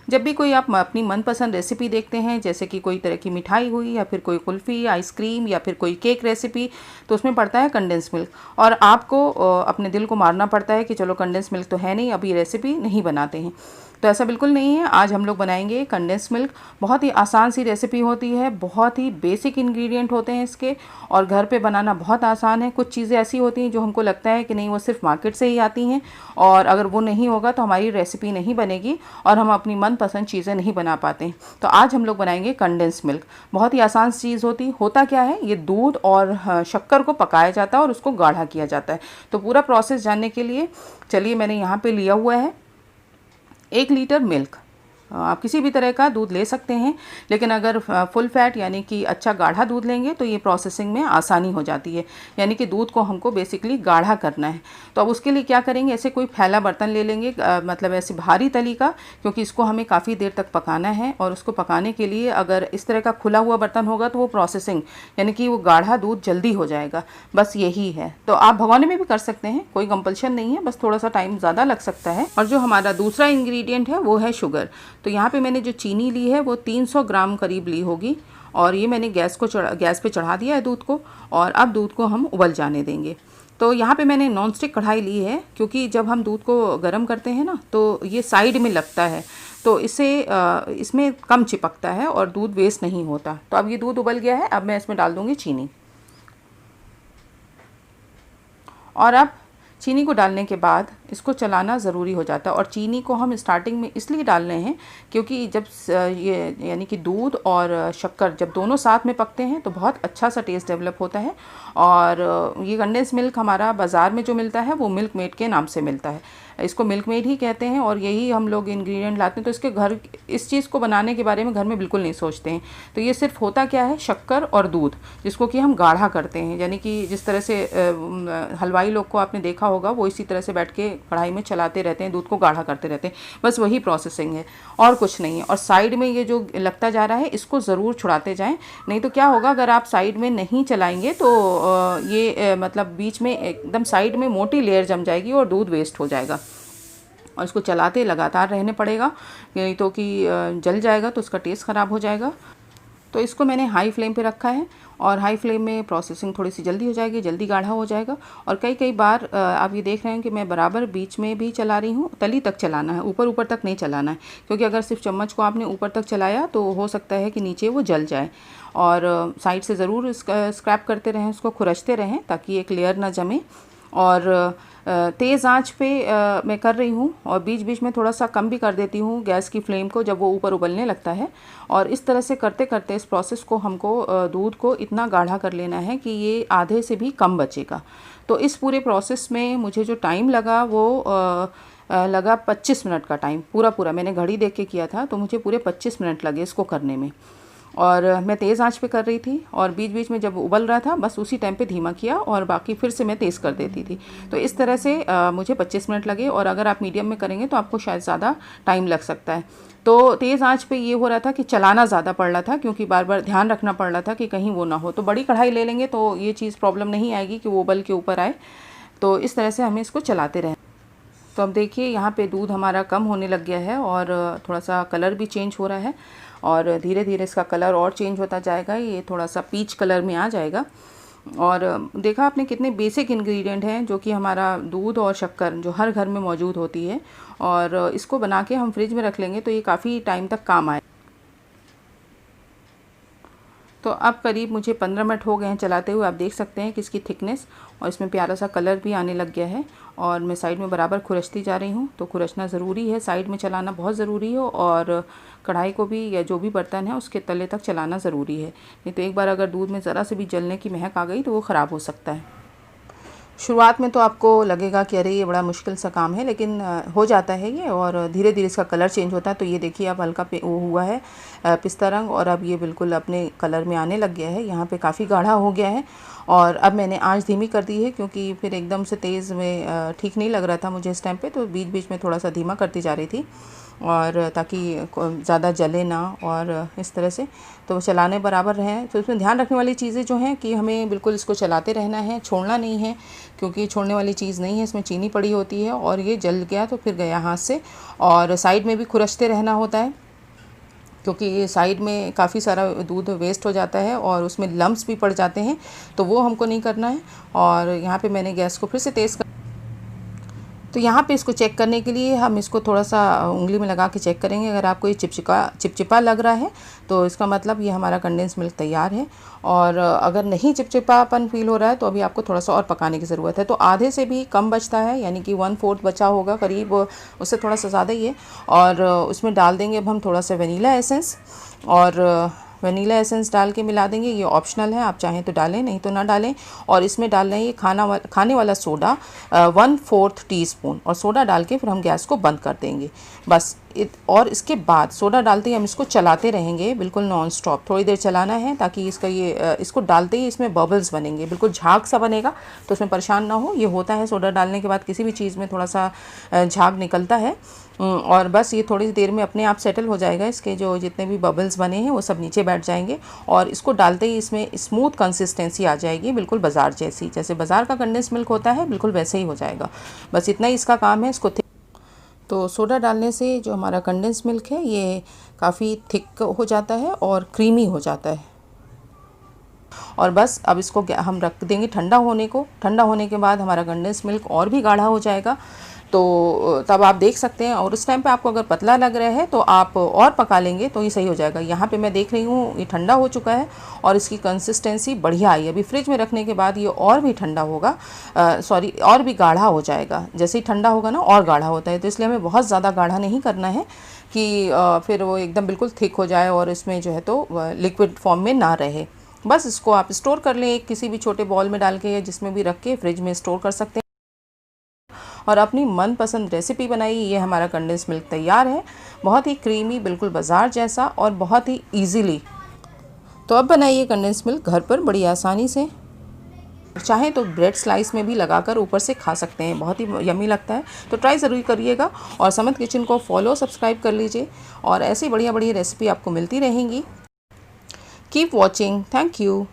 जब भी कोई आप अपनी मनपसंद रेसिपी देखते हैं, जैसे कि कोई तरह की मिठाई हुई या फिर कोई कुल्फ़ी, आइसक्रीम या फिर कोई केक रेसिपी, तो उसमें पड़ता है कंडेंस मिल्क। और आपको अपने दिल को मारना पड़ता है कि चलो कंडेंस मिल्क तो है नहीं, अभी रेसिपी नहीं बनाते हैं। तो ऐसा बिल्कुल नहीं है। आज हम लोग बनाएंगे कंडेंस मिल्क। बहुत ही आसान सी रेसिपी होती है, बहुत ही बेसिक इंग्रेडिएंट होते हैं इसके, और घर पे बनाना बहुत आसान है। कुछ चीज़ें ऐसी होती हैं जो हमको लगता है कि नहीं वो सिर्फ मार्केट से ही आती हैं, और अगर वो नहीं होगा तो हमारी रेसिपी नहीं बनेगी और हम अपनी मनपसंद चीज़ें नहीं बना पाते हैं। तो आज हम लोग बनाएंगे कंडेंस मिल्क। बहुत ही आसान चीज़ होता क्या है, ये दूध और शक्कर को पकाया जाता है और उसको गाढ़ा किया जाता है। तो पूरा प्रोसेस जानने के लिए चलिए, मैंने यहाँ पे लिया हुआ है 1 लीटर मिल्क। आप किसी भी तरह का दूध ले सकते हैं, लेकिन अगर फुल फैट यानी कि अच्छा गाढ़ा दूध लेंगे तो ये प्रोसेसिंग में आसानी हो जाती है। यानी कि दूध को हमको बेसिकली गाढ़ा करना है। तो अब उसके लिए क्या करेंगे, ऐसे कोई फैला बर्तन ले लेंगे, मतलब ऐसे भारी तली का, क्योंकि इसको हमें काफ़ी देर तक पकाना है। और उसको पकाने के लिए अगर इस तरह का खुला हुआ बर्तन होगा तो वो प्रोसेसिंग यानी कि वो गाढ़ा दूध जल्दी हो जाएगा। बस यही है। तो आप भगोने में भी कर सकते हैं, कोई कंपल्शन नहीं है, बस थोड़ा सा टाइम ज़्यादा लग सकता है। और जो हमारा दूसरा इंग्रेडिएंट है वो है शुगर। तो यहाँ पे मैंने जो चीनी ली है वो 300 ग्राम करीब ली होगी, और ये मैंने गैस पे चढ़ा दिया है दूध को, और अब दूध को हम उबल जाने देंगे। तो यहाँ पे मैंने नॉन स्टिक कढ़ाई ली है, क्योंकि जब हम दूध को गर्म करते हैं ना तो ये साइड में लगता है, तो इसमें कम चिपकता है और दूध वेस्ट नहीं होता। तो अब ये दूध उबल गया है, अब मैं इसमें डाल दूँगी चीनी। और अब चीनी को डालने के बाद इसको चलाना ज़रूरी हो जाता है। और चीनी को हम स्टार्टिंग में इसलिए डाल रहे हैं क्योंकि जब ये यानी कि दूध और शक्कर जब दोनों साथ में पकते हैं तो बहुत अच्छा सा टेस्ट डेवलप होता है। और ये कंडेंस मिल्क हमारा बाज़ार में जो मिलता है वो मिल्क मेड के नाम से मिलता है, इसको मिल्क मेड ही कहते हैं, और यही हम लोग इंग्रेडिएंट लाते हैं। तो इसके घर इस चीज़ को बनाने के बारे में घर में बिल्कुल नहीं सोचते हैं। तो ये सिर्फ होता क्या है, शक्कर और दूध, जिसको कि हम गाढ़ा करते हैं। यानी कि जिस तरह से हलवाई लोग को आपने देखा होगा, वो इसी तरह से बैठ के कढ़ाई में चलाते रहते हैं, दूध को गाढ़ा करते रहते हैं। बस वही प्रोसेसिंग है और कुछ नहीं है। और साइड में ये जो लगता जा रहा है इसको ज़रूर छुड़ाते जाएं, नहीं तो क्या होगा, अगर आप साइड में नहीं चलाएंगे तो ये मतलब बीच में एकदम साइड में मोटी लेयर जम जाएगी और दूध वेस्ट हो जाएगा। और इसको चलाते लगातार रहने पड़ेगा, नहीं तो कि जल जाएगा तो उसका टेस्ट ख़राब हो जाएगा। तो इसको मैंने हाई फ्लेम पे रखा है, और हाई फ्लेम में प्रोसेसिंग थोड़ी सी जल्दी हो जाएगी, जल्दी गाढ़ा हो जाएगा। और कई बार आप ये देख रहे हैं कि मैं बराबर बीच में भी चला रही हूँ, तली तक चलाना है, ऊपर तक नहीं चलाना है, क्योंकि अगर सिर्फ चम्मच को आपने ऊपर तक चलाया तो हो सकता है कि नीचे वो जल जाए। और साइड से ज़रूर स्क्रैप करते रहें, उसको खुरचते रहें ताकि एक लेयर ना जमे। और तेज़ आंच पे मैं कर रही हूँ, और बीच बीच में थोड़ा सा कम भी कर देती हूँ गैस की फ्लेम को जब वो ऊपर उबलने लगता है। और इस तरह से करते करते इस प्रोसेस को हमको दूध को इतना गाढ़ा कर लेना है कि ये आधे से भी कम बचेगा। तो इस पूरे प्रोसेस में मुझे जो टाइम लगा वो लगा 25 मिनट का टाइम। पूरा मैंने घड़ी देख के किया था, तो मुझे पूरे 25 मिनट लगे इसको करने में। और मैं तेज़ आंच पे कर रही थी, और बीच बीच में जब उबल रहा था बस उसी टाइम पे धीमा किया, और बाकी फिर से मैं तेज़ कर देती थी। तो इस तरह से मुझे 25 मिनट लगे, और अगर आप मीडियम में करेंगे तो आपको शायद ज़्यादा टाइम लग सकता है। तो तेज़ आंच पे ये हो रहा था कि चलाना ज़्यादा पड़ रहा था, क्योंकि बार बार ध्यान रखना पड़ रहा था कि कहीं वो ना हो। तो बड़ी कढ़ाई ले लेंगे तो ये चीज़ प्रॉब्लम नहीं आएगी कि वो उबल के ऊपर आए। तो इस तरह से हमें इसको चलाते रहें। तो अब देखिए यहाँ पे दूध हमारा कम होने लग गया है, और थोड़ा सा कलर भी चेंज हो रहा है, और धीरे धीरे इसका कलर और चेंज होता जाएगा, ये थोड़ा सा पीच कलर में आ जाएगा। और देखा आपने कितने बेसिक इंग्रेडिएंट हैं जो कि हमारा दूध और शक्कर जो हर घर में मौजूद होती है, और इसको बना के हम फ्रिज में रख लेंगे तो ये काफ़ी टाइम तक काम आए। तो अब करीब मुझे 15 मिनट हो गए हैं चलाते हुए। आप देख सकते हैं कि इसकी थिकनेस और इसमें प्यारा सा कलर भी आने लग गया है, और मैं साइड में बराबर खुरचती जा रही हूँ। तो खुरचना ज़रूरी है, साइड में चलाना बहुत ज़रूरी है, और कढ़ाई को भी या जो भी बर्तन है उसके तले तक चलाना ज़रूरी है, नहीं तो एक बार अगर दूध में ज़रा से भी जलने की महक आ गई तो वो ख़राब हो सकता है। शुरुआत में तो आपको लगेगा कि अरे ये बड़ा मुश्किल सा काम है, लेकिन हो जाता है ये, और धीरे धीरे इसका कलर चेंज होता है। तो ये देखिए अब हल्का वो हुआ है पिस्ता रंग, और अब ये बिल्कुल अपने कलर में आने लग गया है। यहाँ पे काफ़ी गाढ़ा हो गया है, और अब मैंने आंच धीमी कर दी है, क्योंकि फिर एकदम से तेज़ में ठीक नहीं लग रहा था मुझे इस टाइम पे, तो बीच बीच में थोड़ा सा धीमा करती जा रही थी। और ताकि ज़्यादा जले ना, और इस तरह से तो चलाने बराबर रहें। तो इसमें ध्यान रखने वाली चीज़ें जो हैं कि हमें बिल्कुल इसको चलाते रहना है, छोड़ना नहीं है, क्योंकि छोड़ने वाली चीज़ नहीं है, इसमें चीनी पड़ी होती है और ये जल गया तो फिर गया हाथ से। और साइड में भी खुरचते रहना होता है, क्योंकि साइड में काफ़ी सारा दूध वेस्ट हो जाता है और उसमें लम्प्स भी पड़ जाते हैं, तो वो हमको नहीं करना है। और यहाँ पे मैंने गैस को फिर से तेज़ तो यहाँ पे इसको चेक करने के लिए हम इसको थोड़ा सा उंगली में लगा के चेक करेंगे। अगर आपको ये चिपचिपा लग रहा है तो इसका मतलब ये हमारा कंडेंस मिल्क तैयार है। और अगर नहीं चिपचिपापन फील हो रहा है तो अभी आपको थोड़ा सा और पकाने की ज़रूरत है। तो आधे से भी कम बचता है, यानी कि 1/4 बचा होगा करीब, उससे थोड़ा सा ज़्यादा ही है। और उसमें डाल देंगे अब हम थोड़ा सा वनीला एसेंस, और वनीला एसेंस डाल के मिला देंगे। ये ऑप्शनल है, आप चाहें तो डालें, नहीं तो ना डालें। और इसमें डाल रहे हैं ये खाने वाला सोडा 1/4 टीस्पून, और सोडा डाल के फिर हम गैस को बंद कर देंगे बस। और इसके बाद सोडा डालते ही हम इसको चलाते रहेंगे बिल्कुल नॉन स्टॉप, थोड़ी देर चलाना है, ताकि इसका ये इसको डालते ही इसमें बबल्स बनेंगे, बिल्कुल झाग सा बनेगा, तो उसमें परेशान ना हो। ये होता है सोडा डालने के बाद किसी भी चीज़ में थोड़ा सा झाग निकलता है। और बस ये थोड़ी देर में अपने आप सेटल हो जाएगा। इसके जो जितने भी बबल्स बने हैं वो सब नीचे बैठ जाएंगे, और इसको डालते ही इसमें स्मूथ कंसिस्टेंसी आ जाएगी, बिल्कुल बाज़ार जैसी, जैसे बाज़ार का कंडेंस मिल्क होता है बिल्कुल वैसे ही हो जाएगा। बस इतना ही इसका काम है। इसको तो सोडा डालने से जो हमारा कंडेंस मिल्क है ये काफ़ी थिक हो जाता है और क्रीमी हो जाता है। और बस अब इसको हम रख देंगे ठंडा होने को। ठंडा होने के बाद हमारा कंडेंस मिल्क और भी गाढ़ा हो जाएगा, तो तब आप देख सकते हैं। और उस टाइम पे आपको अगर पतला लग रहा है तो आप और पका लेंगे तो ये सही हो जाएगा। यहाँ पे मैं देख रही हूँ ये ठंडा हो चुका है और इसकी कंसिस्टेंसी बढ़िया आई है। अभी फ्रिज में रखने के बाद ये और भी ठंडा होगा, और भी गाढ़ा हो जाएगा। जैसे ही ठंडा होगा ना और गाढ़ा होता है, तो इसलिए हमें बहुत ज़्यादा गाढ़ा नहीं करना है कि फिर वो एकदम बिल्कुल थिक हो जाए और इसमें जो है तो लिक्विड फॉर्म में ना रहे। बस इसको आप स्टोर कर लें, किसी भी छोटे बॉल में डाल के, जिसमें भी रख के फ्रिज में स्टोर कर सकते हैं, और अपनी मनपसंद रेसिपी बनाई। ये हमारा कंडेंस मिल्क तैयार है, बहुत ही क्रीमी, बिल्कुल बाज़ार जैसा और बहुत ही इजीली। तो अब बनाइए कंडेंस मिल्क घर पर बड़ी आसानी से। चाहें तो ब्रेड स्लाइस में भी लगाकर ऊपर से खा सकते हैं, बहुत ही यमी लगता है। तो ट्राई ज़रूर करिएगा, और समद किचन को फॉलो सब्सक्राइब कर लीजिए, और ऐसी बढ़िया बढ़िया रेसिपी आपको मिलती रहेंगी। Keep watching. Thank you.